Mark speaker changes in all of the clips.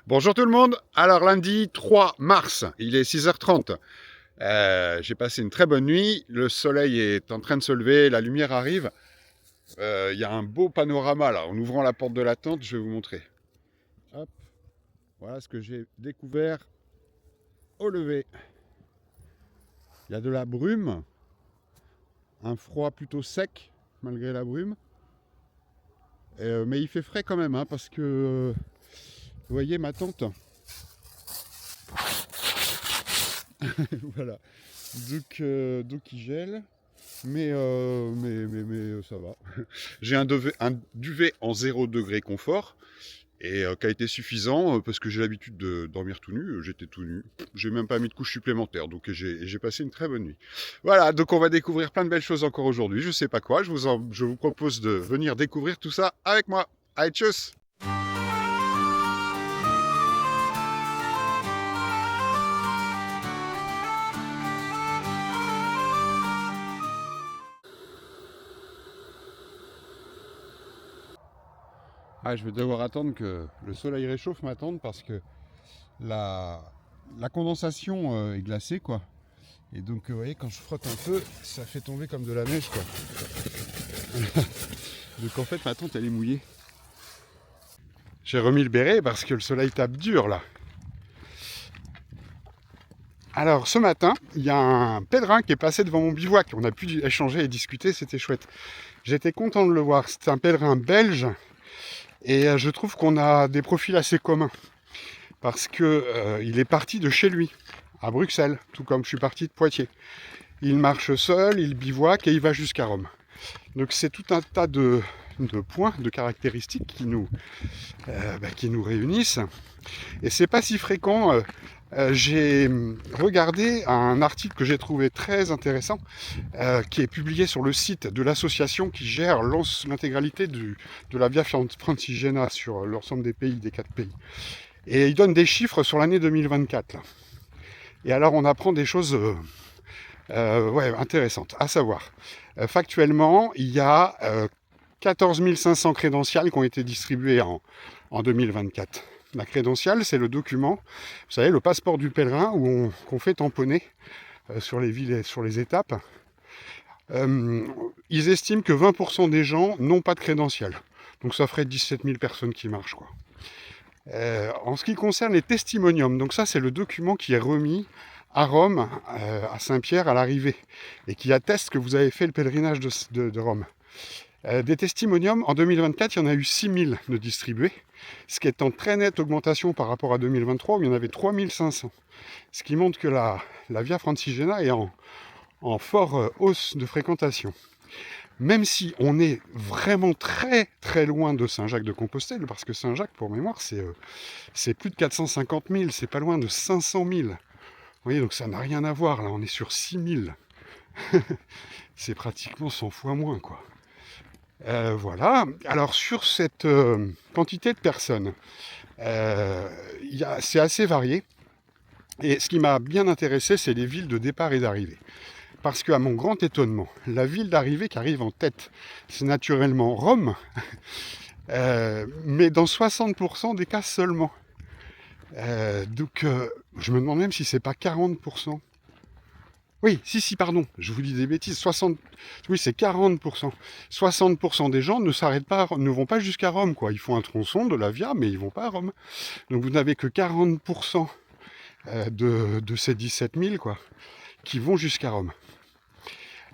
Speaker 1: Bonjour tout le monde. Alors lundi 3 mars, il est 6h30. J'ai passé une très bonne nuit. Le soleil est en train de se lever, la lumière arrive. Il y a un beau panorama là. En ouvrant la porte de la tente, je vais vous montrer. Hop, voilà ce que j'ai découvert au lever. Il y a de la brume, un froid plutôt sec malgré la brume. Mais il fait frais quand même, hein, parce que vous voyez ma tente. Voilà. Donc il gèle. Mais ça va. J'ai un duvet en 0 degré confort et qui a été suffisant parce que j'ai l'habitude de dormir tout nu. J'étais tout nu. J'ai même pas mis de couche supplémentaire, donc j'ai passé une très bonne nuit. Voilà, donc on va découvrir plein de belles choses encore aujourd'hui. Je sais pas quoi. Je vous propose de venir découvrir tout ça avec moi. Allez, tchuss! Ah, je vais devoir attendre que le soleil réchauffe ma tente parce que la, la condensation est glacée, quoi. Et donc, vous voyez, quand je frotte un peu, ça fait tomber comme de la neige, quoi. Donc, en fait, ma tente, elle est mouillée. J'ai remis le béret parce que le soleil tape dur, là. Alors, ce matin, il y a un pèlerin qui est passé devant mon bivouac. On a pu échanger et discuter, c'était chouette. J'étais content de le voir. C'est un pèlerin belge. Et je trouve qu'on a des profils assez communs. Parce que il est parti de chez lui, à Bruxelles, tout comme je suis parti de Poitiers. Il marche seul, il bivouaque et il va jusqu'à Rome. Donc c'est tout un tas de points, de caractéristiques qui nous réunissent. Et c'est pas si fréquent. J'ai regardé un article que j'ai trouvé très intéressant, qui est publié sur le site de l'association qui gère l'intégralité de la Via Francigena sur l'ensemble des pays, des 4 pays. Et il donne des chiffres sur l'année 2024. Là. Et alors on apprend des choses intéressantes, à savoir, factuellement, il y a 14 500 crédentials qui ont été distribués en 2024. La crédentiale, c'est le document, vous savez, le passeport du pèlerin qu'on fait tamponner sur les villes et sur les étapes. Ils estiment que 20% des gens n'ont pas de crédential. Donc ça ferait 17 000 personnes qui marchent, quoi. En ce qui concerne les testimoniums, donc ça c'est le document qui est remis à Rome, à Saint-Pierre à l'arrivée, et qui atteste que vous avez fait le pèlerinage de Rome. Des testimoniums, en 2024, il y en a eu 6000 de distribués, ce qui est en très nette augmentation par rapport à 2023 où il y en avait 3500. Ce qui montre que la Via Francigena est en fort hausse de fréquentation. Même si on est vraiment très très loin de Saint-Jacques-de-Compostelle, parce que Saint-Jacques, pour mémoire, c'est plus de 450 000, c'est pas loin de 500 000. Vous voyez, donc ça n'a rien à voir, là, on est sur 6000. C'est pratiquement 100 fois moins, quoi. Voilà. Alors, sur cette quantité de personnes, c'est assez varié. Et ce qui m'a bien intéressé, c'est les villes de départ et d'arrivée. Parce qu'à mon grand étonnement, la ville d'arrivée qui arrive en tête, c'est naturellement Rome, mais dans 60% des cas seulement. Donc je me demande même si c'est pas 40%. Oui, si, pardon, je vous dis des bêtises, 60... Oui, c'est 40%. 60% des gens ne vont pas jusqu'à Rome, quoi. Ils font un tronçon de la Via, mais ils vont pas à Rome. Donc vous n'avez que 40% de ces 17 000, quoi, qui vont jusqu'à Rome.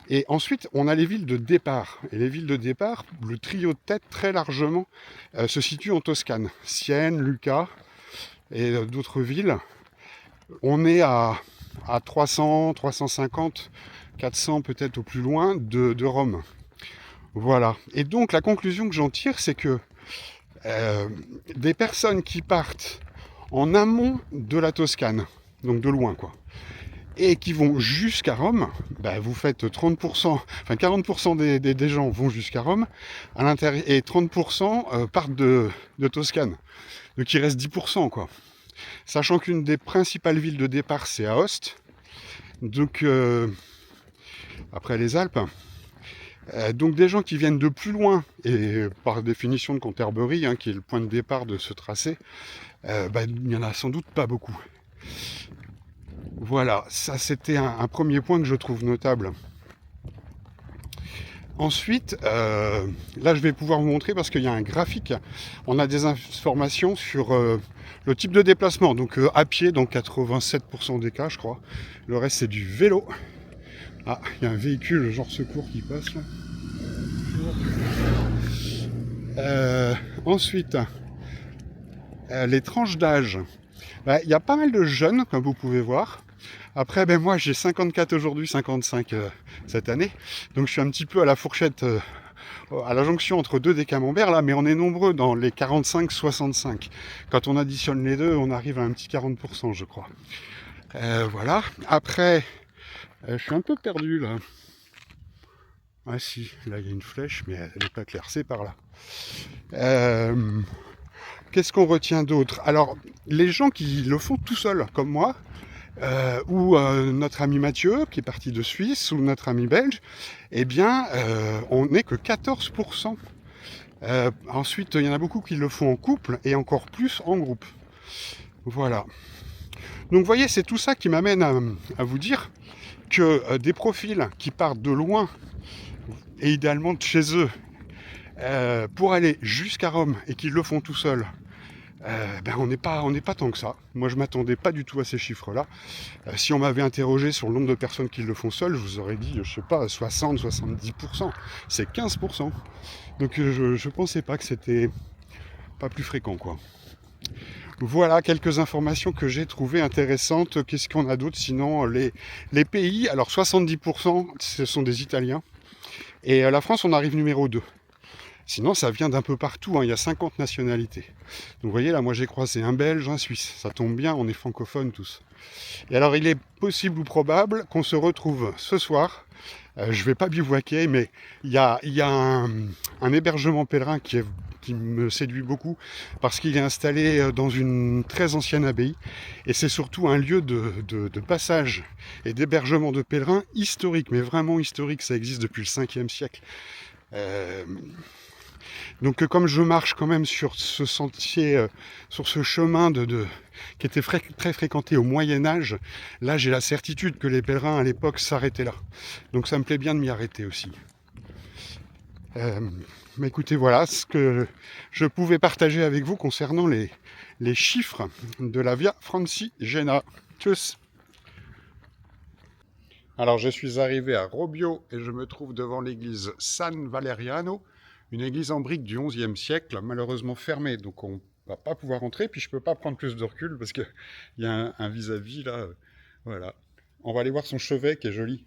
Speaker 1: Et ensuite, on a les villes de départ. Et les villes de départ, le trio de tête, très largement, se situe en Toscane. Sienne, Lucca et d'autres villes. On est à 300, 350, 400 peut-être au plus loin de Rome. Voilà. Et donc, la conclusion que j'en tire, c'est que des personnes qui partent en amont de la Toscane, donc de loin, quoi, et qui vont jusqu'à Rome, bah vous faites 30%, enfin 40% des gens vont jusqu'à Rome, à l'intérieur, et 30% partent de Toscane. Donc il reste 10%, quoi. Sachant qu'une des principales villes de départ, c'est Aoste, donc après les Alpes. Donc des gens qui viennent de plus loin, et par définition de Canterbury, hein, qui est le point de départ de ce tracé, il n'y en a sans doute pas beaucoup. Voilà, ça c'était un premier point que je trouve notable. Ensuite, là je vais pouvoir vous montrer parce qu'il y a un graphique. On a des informations sur le type de déplacement. Donc à pied, dans 87% des cas, je crois. Le reste c'est du vélo. Ah, il y a un véhicule genre secours qui passe là. Ensuite, les tranches d'âge. Il y a pas mal de jeunes, comme vous pouvez voir. Après, moi j'ai 54 aujourd'hui, 55 cette année. Donc je suis un petit peu à la fourchette, à la jonction entre deux des camemberts là, mais on est nombreux dans les 45-65. Quand on additionne les deux, on arrive à un petit 40%, je crois. Voilà. Après, je suis un peu perdu là. Ah si, là il y a une flèche, mais elle n'est pas claire, c'est par là. Qu'est-ce qu'on retient d'autre? Alors, les gens qui le font tout seuls, comme moi, ou notre ami Mathieu, qui est parti de Suisse, ou notre ami belge, on n'est que 14%. Ensuite, il y en a beaucoup qui le font en couple, et encore plus en groupe. Voilà. Donc, vous voyez, c'est tout ça qui m'amène à vous dire que des profils qui partent de loin, et idéalement de chez eux, pour aller jusqu'à Rome, et qui le font tout seuls, on n'est pas tant que ça. Moi, je m'attendais pas du tout à ces chiffres-là. Si on m'avait interrogé sur le nombre de personnes qui le font seuls, je vous aurais dit, je sais pas, 60-70%. C'est 15%. Donc je pensais pas que c'était pas plus fréquent, quoi. Voilà quelques informations que j'ai trouvées intéressantes. Qu'est-ce qu'on a d'autre sinon les pays? Alors 70%, ce sont des Italiens. Et la France, on arrive numéro 2. Sinon, ça vient d'un peu partout, hein. Il y a 50 nationalités. Donc vous voyez, là, moi j'ai croisé un Belge, un Suisse. Ça tombe bien, on est francophones tous. Et alors, il est possible ou probable qu'on se retrouve ce soir. Je ne vais pas bivouaquer, mais il y a un hébergement pèlerin qui me séduit beaucoup parce qu'il est installé dans une très ancienne abbaye. Et c'est surtout un lieu de passage et d'hébergement de pèlerins historique, mais vraiment historique. Ça existe depuis le 5e siècle. Donc comme je marche quand même sur ce sentier, sur ce chemin qui était très fréquenté au Moyen-Âge, là j'ai la certitude que les pèlerins à l'époque s'arrêtaient là. Donc ça me plaît bien de m'y arrêter aussi. Mais écoutez, voilà ce que je pouvais partager avec vous concernant les chiffres de la Via Francigena. Tchuss. Alors je suis arrivé à Robbio et je me trouve devant l'église San Valeriano, une église en briques du XIe siècle, malheureusement fermée, donc on va pas pouvoir entrer, puis je peux pas prendre plus de recul parce qu'il y a un vis-à-vis là, voilà. On va aller voir son chevet qui est joli.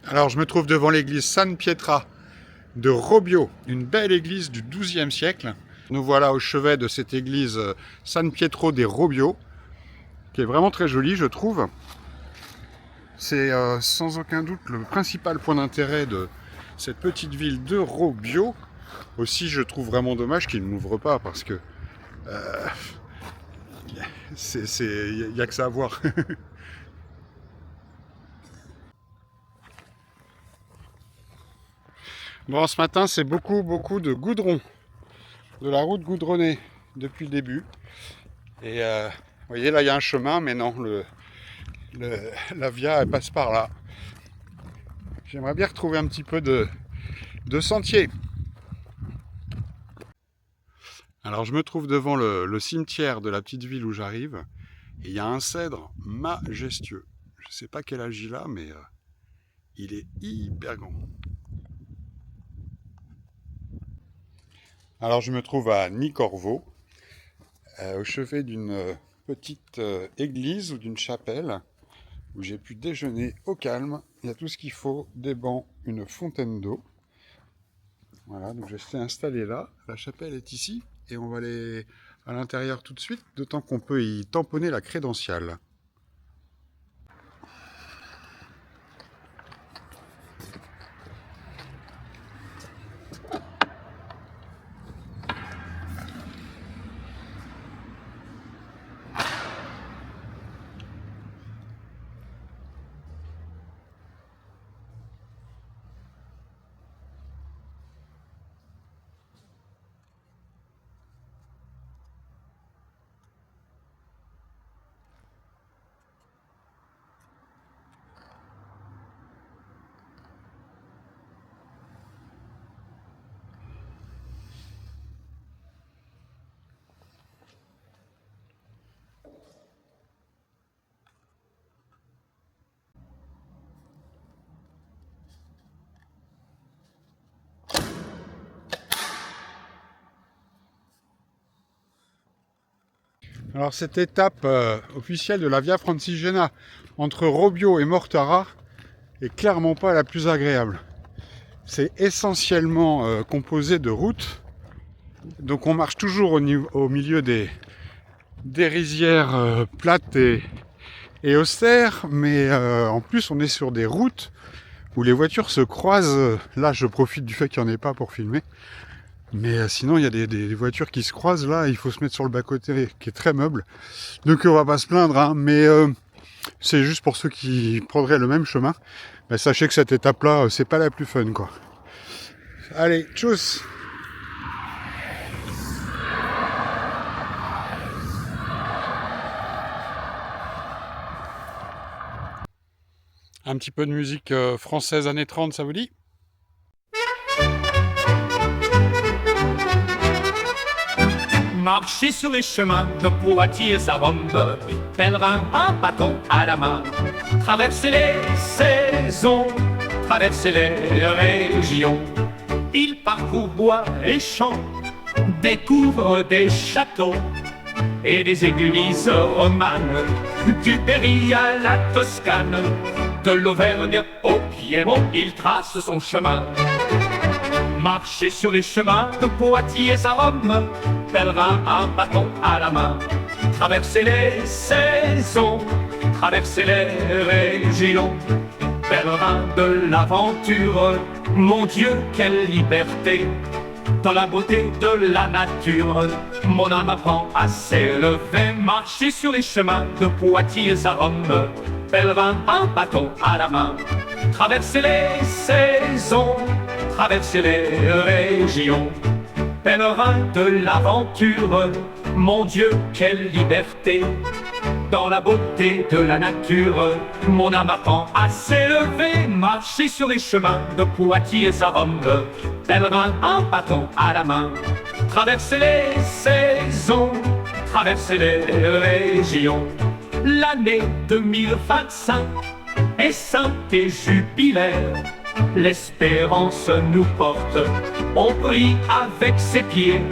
Speaker 1: Alors je me trouve devant l'église San Pietra de Robbio, une belle église du XIIe siècle. Nous voilà au chevet de cette église San Pietro de Robbio, qui est vraiment très jolie, je trouve. C'est sans aucun doute le principal point d'intérêt de cette petite ville de Robbio. Aussi, je trouve vraiment dommage qu'il n'ouvre pas parce que il n'y a que ça à voir. Bon, ce matin, c'est beaucoup de goudron, de la route goudronnée depuis le début. Et vous voyez, là, il y a un chemin, mais non, la via, elle passe par là. J'aimerais bien retrouver un petit peu de sentier. Alors, je me trouve devant le cimetière de la petite ville où j'arrive. Et il y a un cèdre majestueux. Je ne sais pas quel âge il a, mais il est hyper grand. Alors, je me trouve à Nicorvo, au chevet d'une petite église ou d'une chapelle, où j'ai pu déjeuner au calme. Il y a tout ce qu'il faut, des bancs, une fontaine d'eau. Voilà, donc je suis installé là. La chapelle est ici, et on va aller à l'intérieur tout de suite, d'autant qu'on peut y tamponner la crédentiale. Alors cette étape officielle de la Via Francigena entre Robbio et Mortara est clairement pas la plus agréable. C'est essentiellement composé de routes, donc on marche toujours au milieu des rizières plates et austères, mais en plus on est sur des routes où les voitures se croisent. Là je profite du fait qu'il n'y en ait pas pour filmer, mais sinon il y a des voitures qui se croisent là, il faut se mettre sur le bas-côté qui est très meuble, donc on va pas se plaindre, hein, mais c'est juste pour ceux qui prendraient le même chemin, ben, sachez que cette étape là c'est pas la plus fun quoi. Allez, tchuss. Un petit peu de musique française années 30, ça vous dit?
Speaker 2: Marcher sur les chemins de Poitiers à Rome, pèlerin, un bâton à la main. Traverser les saisons, traverser les régions. Il parcourt bois et champs, découvre des châteaux et des églises romanes. Du Berry à la Toscane, de l'Auvergne au Piémont, il trace son chemin. Marcher sur les chemins de Poitiers à Rome, pèlerin, un bâton à la main. Traverser les saisons, traverser les régions. Pèlerin de l'aventure, mon Dieu, quelle liberté! Dans la beauté de la nature, mon âme apprend à s'élever. Marcher sur les chemins de Poitiers à Rome, pèlerin, un bâton à la main. Traverser les saisons, traverser les régions. Pèlerin de l'aventure, mon Dieu, quelle liberté! Dans la beauté de la nature, mon âme apprend à s'élever. Marcher sur les chemins de Poitiers à Rome, pèlerin, un bâton à la main. Traverser les saisons, traverser les régions. L'année 2025 est sainte et jubilaire. L'espérance nous porte, on prie avec ses pieds,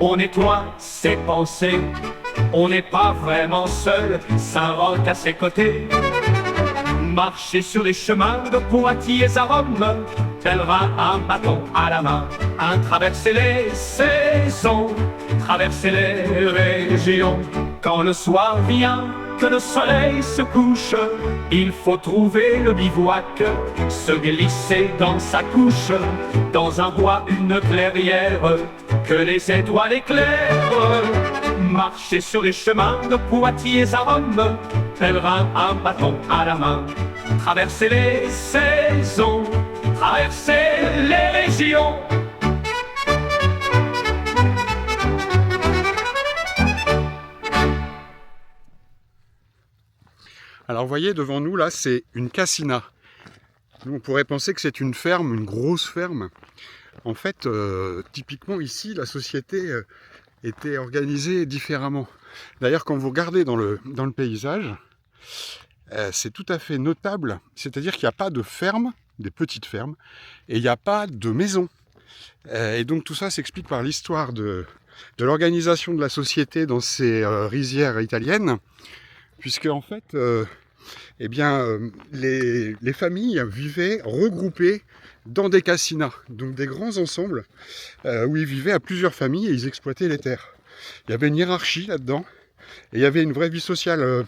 Speaker 2: on nettoie ses pensées, on n'est pas vraiment seul, Saint-Roch à ses côtés. Marcher sur les chemins de Poitiers à Rome, pèlerin, un bâton à la main. Un traverser les saisons, traverser les régions. Quand le soir vient, que le soleil se couche, il faut trouver le bivouac, se glisser dans sa couche, dans un bois, une clairière, que les étoiles éclairent. Marcher sur les chemins de Poitiers à Rome, pèlerin, un bâton à la main. Traverser les saisons, traverser les régions.
Speaker 1: Alors vous voyez devant nous là, c'est une cascina. Nous on pourrait penser que c'est une ferme, une grosse ferme. En fait, typiquement ici, la société était organisée différemment. D'ailleurs, quand vous regardez dans le paysage, c'est tout à fait notable. C'est-à-dire qu'il n'y a pas de ferme, des petites fermes, et il n'y a pas de maison. Et donc tout ça s'explique par l'histoire de l'organisation de la société dans ces rizières italiennes, puisque en fait, les familles vivaient regroupées dans des cassinas, donc des grands ensembles où ils vivaient à plusieurs familles et ils exploitaient les terres. Il y avait une hiérarchie là-dedans et il y avait une vraie vie sociale,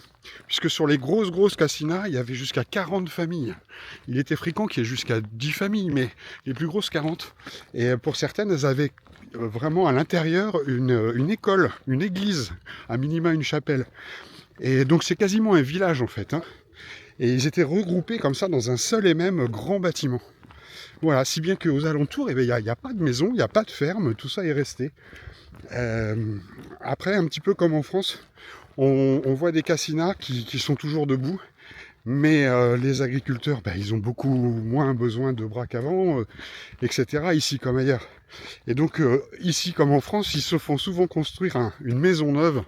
Speaker 1: puisque sur les grosses cassinas, il y avait jusqu'à 40 familles. Il était fréquent qu'il y ait jusqu'à 10 familles, mais les plus grosses 40. Et pour certaines, elles avaient vraiment à l'intérieur une école, une église, à minima une chapelle. Et donc c'est quasiment un village en fait, hein. Et ils étaient regroupés comme ça dans un seul et même grand bâtiment. Voilà, si bien qu'aux alentours, il n'y a pas de maison, il n'y a pas de ferme, tout ça est resté. Après, un petit peu comme en France, on voit des cassinas qui sont toujours debout, mais les agriculteurs, ils ont beaucoup moins besoin de bras qu'avant, etc., ici comme ailleurs. Et donc, ici comme en France, ils se font souvent construire une maison neuve,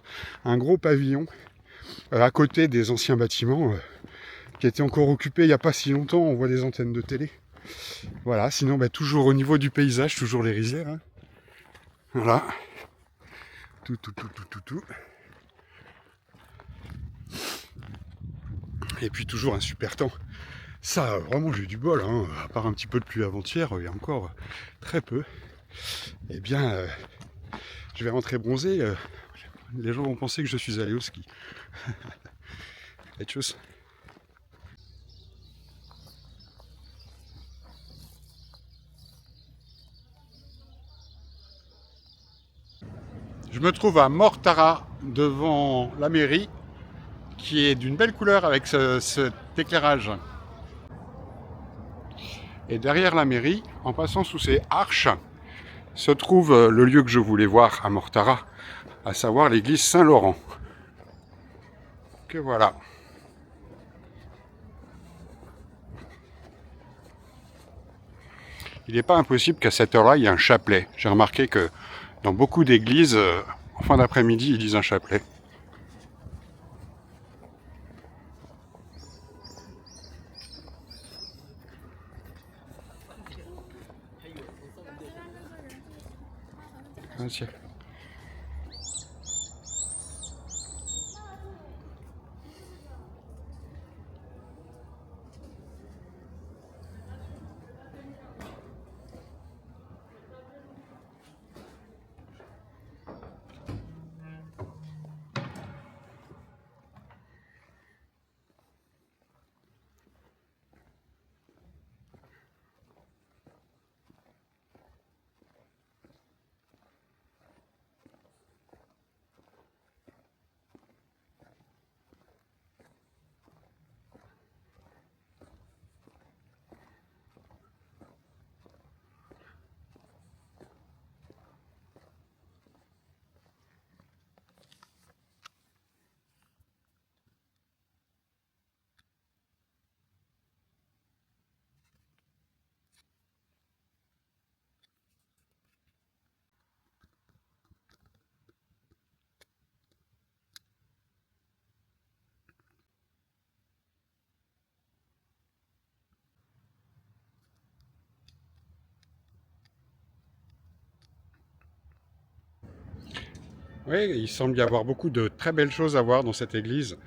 Speaker 1: un gros pavillon, à côté des anciens bâtiments qui étaient encore occupés il n'y a pas si longtemps. On voit des antennes de télé. Voilà, sinon toujours au niveau du paysage, toujours les rizières, hein. Voilà. Tout. Et puis toujours un super temps. Ça, vraiment, j'ai eu du bol, hein. À part un petit peu de pluie avant-hier, et encore très peu. Eh bien, je vais rentrer bronzé. Les gens vont penser que je suis allé au ski. Et tchuss. Je me trouve à Mortara, devant la mairie, qui est d'une belle couleur avec cet éclairage. Et derrière la mairie, en passant sous ces arches, se trouve le lieu que je voulais voir à Mortara, à savoir l'église Saint-Laurent. Que voilà. Il n'est pas impossible qu'à cette heure-là, il y ait un chapelet. J'ai remarqué que dans beaucoup d'églises, en fin d'après-midi, ils disent un chapelet. Merci. Oui, il semble y avoir beaucoup de très belles choses à voir dans cette église.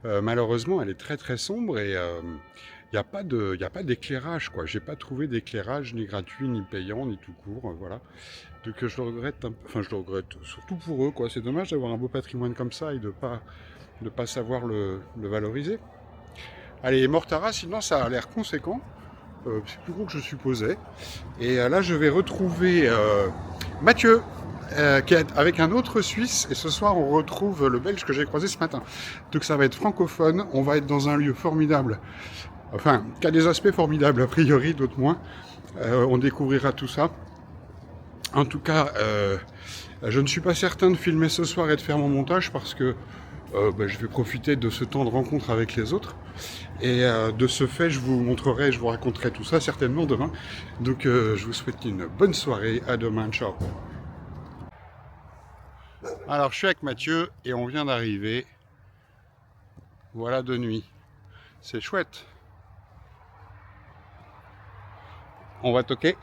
Speaker 1: Malheureusement, elle est très très sombre et il n'y a pas d'éclairage, quoi. J'ai pas trouvé d'éclairage ni gratuit, ni payant, ni tout court, voilà. Donc je le regrette, enfin je le regrette, surtout pour eux, quoi. C'est dommage d'avoir un beau patrimoine comme ça et de pas savoir le valoriser. Allez, Mortara, sinon ça a l'air conséquent. C'est plus gros que je supposais. Et là, je vais retrouver Mathieu, qui est avec un autre Suisse. Et ce soir, on retrouve le Belge que j'ai croisé ce matin. Donc ça va être francophone. On va être dans un lieu formidable. Enfin, qui a des aspects formidables, a priori, d'autres moins. On découvrira tout ça. En tout cas, je ne suis pas certain de filmer ce soir et de faire mon montage parce que je vais profiter de ce temps de rencontre avec les autres. Et de ce fait, je vous montrerai, je vous raconterai tout ça certainement demain. Donc je vous souhaite une bonne soirée, à demain, ciao. Alors je suis avec Mathieu et on vient d'arriver. Voilà de nuit. C'est chouette. On va toquer.